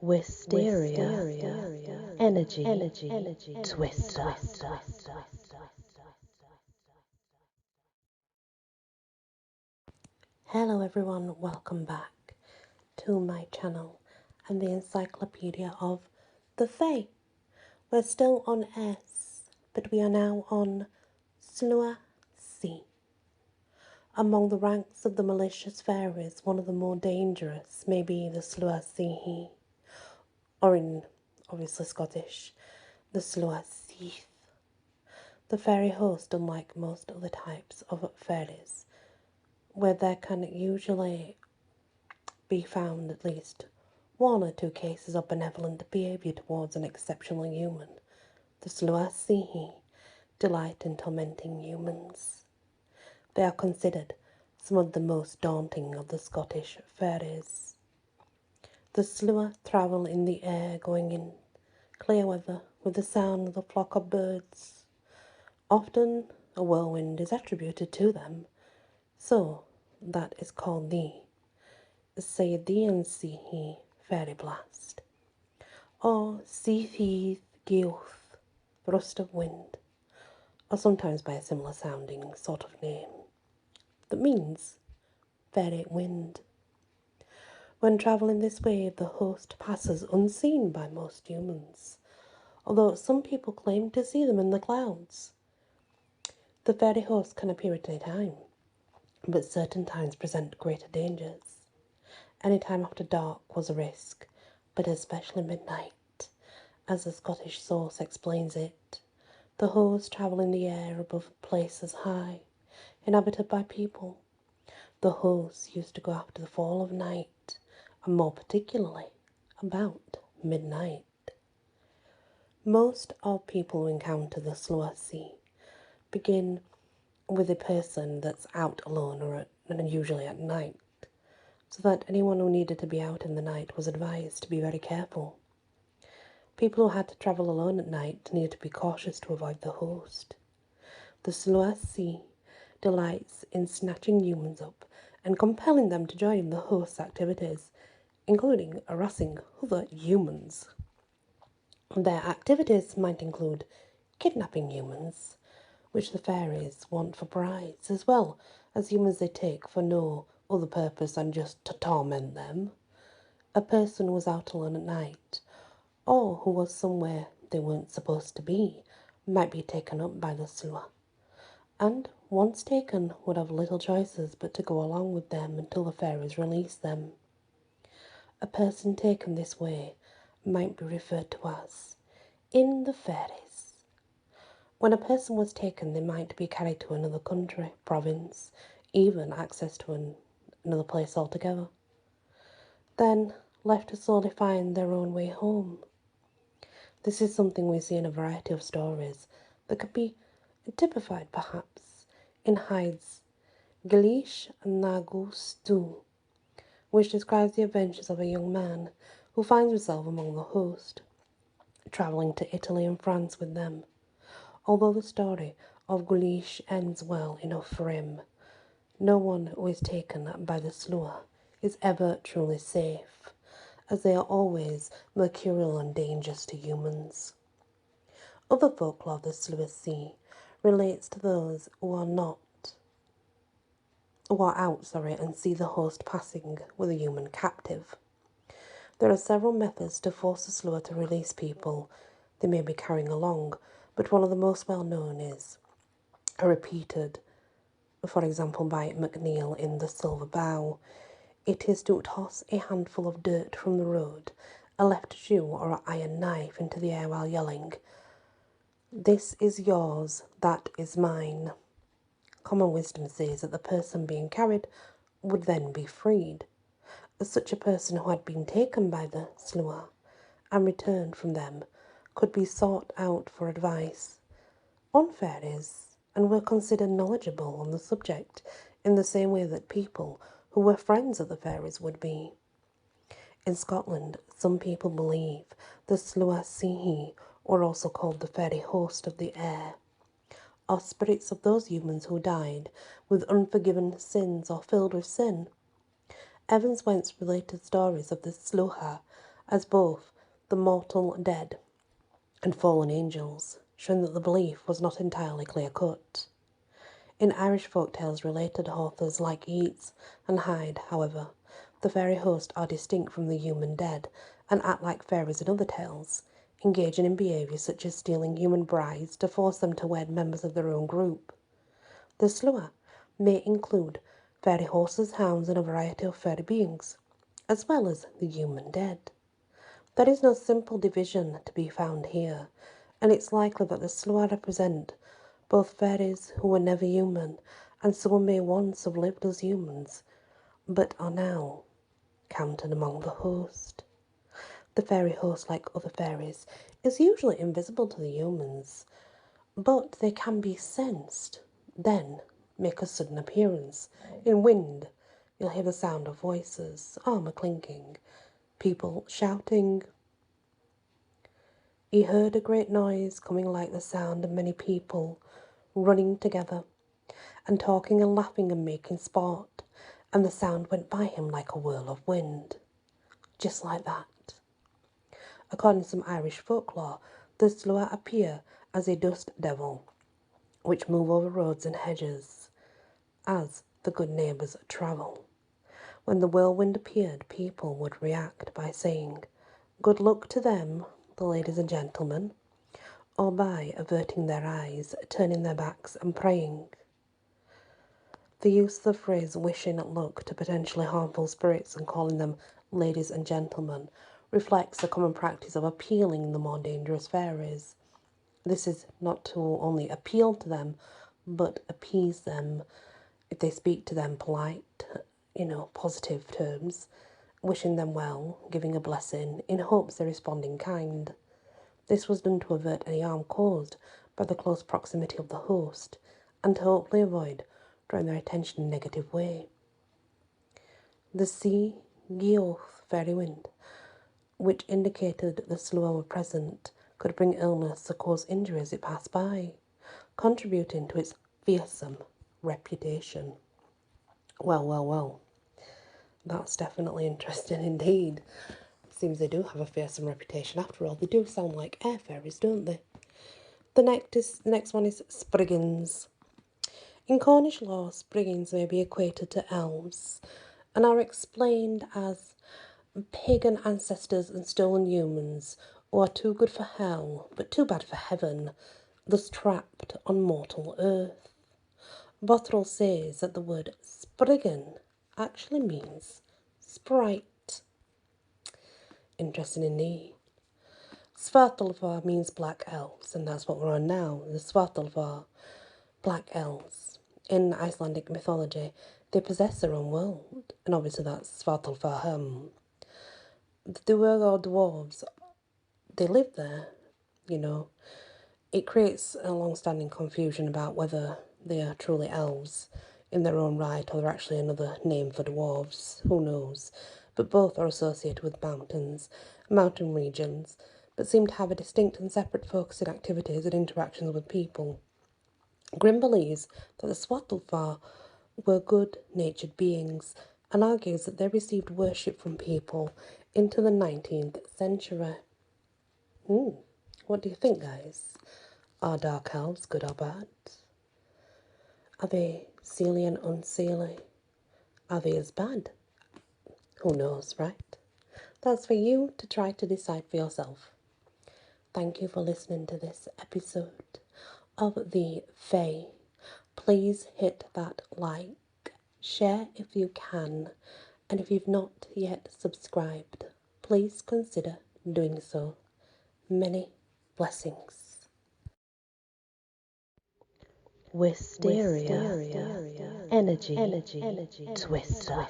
Wysteria, energy, twister. Hello everyone, welcome back to my channel and the Encyclopedia of the Fae. We're still on S, but we are now on Slua Si. Among the ranks of the malicious fairies, one of the more dangerous may be the Slua Si, or in obviously Scottish, the Slua Si. The fairy host, unlike most other types of fairies, where there can usually be found at least one or two cases of benevolent behaviour towards an exceptional human, the Slua Si delight in tormenting humans. They are considered some of the most daunting of the Scottish fairies. The Slua travel in the air, going in clear weather with the sound of the flock of birds. Often a whirlwind is attributed to them, so that is called the Saeedian Sihi fairy blast, or Sihi Gilth, thrust of wind, or sometimes by a similar sounding sort of name that means fairy wind. When travelling this way, the host passes unseen by most humans, although some people claim to see them in the clouds. The fairy host can appear at any time, but certain times present greater dangers. Any time after dark was a risk, but especially midnight, as the Scottish source explains it. The hosts travel in the air above places high, inhabited by people. The hosts used to go after the fall of night, and more particularly about midnight. Most of people who encounter the Slua Si begin with a person that's out alone and usually at night, so that anyone who needed to be out in the night was advised to be very careful. People who had to travel alone at night needed to be cautious to avoid the host. The Slua Si delights in snatching humans up and compelling them to join the host's activities, including harassing other humans. Their activities might include kidnapping humans, which the fairies want for brides, as well as humans they take for no other purpose than just to torment them. A person who was out alone at night, or who was somewhere they weren't supposed to be, might be taken up by the Slua, and once taken would have little choices but to go along with them until the fairies release them. A person taken this way might be referred to as in the fairies. When a person was taken, they might be carried to another country, province, even access to another place altogether. Then left to slowly find their own way home. This is something we see in a variety of stories that could be typified perhaps in Hyde's Gleish Nagustu, which describes the adventures of a young man who finds himself among the host, travelling to Italy and France with them. Although the story of Guleesh ends well enough for him, no one who is taken by the Slua is ever truly safe, as they are always mercurial and dangerous to humans. Other folklore of the Slua Si relates to those who are out and see the host passing with a human captive. There are several methods to force the Slua to release people they may be carrying along, but one of the most well known is repeated, for example, by McNeill in The Silver Bough. It is to toss a handful of dirt from the road, a left shoe or an iron knife into the air while yelling, "This is yours, that is mine." Common wisdom says that the person being carried would then be freed. Such a person who had been taken by the Slua and returned from them could be sought out for advice on fairies and were considered knowledgeable on the subject in the same way that people who were friends of the fairies would be. In Scotland, some people believe the Slua Si, or also called the fairy host of the air, are spirits of those humans who died with unforgiven sins or filled with sin. Evans Wentz related stories of the Slua as both the mortal dead and fallen angels, showing that the belief was not entirely clear-cut. In Irish folk tales related to authors like Yeats and Hyde, however, the fairy host are distinct from the human dead and act like fairies in other tales, engaging in behaviours such as stealing human brides to force them to wed members of their own group. The Slua may include fairy horses, hounds, and a variety of fairy beings, as well as the human dead. There is no simple division to be found here, and it's likely that the Slua represent both fairies who were never human and some may once have lived as humans, but are now counted among the host. The fairy host, like other fairies, is usually invisible to the humans, but they can be sensed, then make a sudden appearance. In wind, you'll hear the sound of voices, armour clinking, people shouting. He heard a great noise coming like the sound of many people running together and talking and laughing and making sport, and the sound went by him like a whirl of wind. Just like that. According to some Irish folklore, the Slua appear as a dust devil, which move over roads and hedges as the good neighbours travel. When the whirlwind appeared, people would react by saying, "Good luck to them, the ladies and gentlemen," or by averting their eyes, turning their backs and praying. The use of the phrase wishing luck to potentially harmful spirits and calling them ladies and gentlemen reflects the common practice of appealing the more dangerous fairies. This is not to only appeal to them, but appease them if they speak to them polite, positive terms, wishing them well, giving a blessing, in hopes they respond in kind. This was done to avert any harm caused by the close proximity of the host, and to hopefully avoid drawing their attention in a negative way. The sea, Gioth, fairy wind, which indicated the Slua were present, could bring illness or cause injury as it passed by, contributing to its fearsome reputation. Well. That's definitely interesting indeed. Seems they do have a fearsome reputation. After all, they do sound like air fairies, don't they? The next one is Spriggans. In Cornish law, Spriggans may be equated to elves and are explained as pagan ancestors and stolen humans who are too good for hell but too bad for heaven, thus trapped on mortal earth. Bottrell says that the word Spriggan actually means sprite. Interesting indeed. Svartalfar means black elves, and that's what we're on now, the Svartalfar, black elves. In Icelandic mythology, they possess their own world, and obviously that's Svartalfar. The were all dwarves, they live there, It creates a long-standing confusion about whether they are truly elves in their own right or they're actually another name for dwarves, who knows. But both are associated with mountains, mountain regions, but seem to have a distinct and separate focus in activities and interactions with people. Grimm believes that the Swatalfar were good-natured beings and argues that they received worship from people into the 19th century. What do you think, guys? Are dark elves good or bad? Are they seelie and unseelie? Are they as bad? Who knows, right? That's for you to try to decide for yourself. Thank you for listening to this episode of The Fae. Please hit that like, share if you can, and if you've not yet subscribed, please consider doing so. Many blessings. Wysteria. Energy. Twister.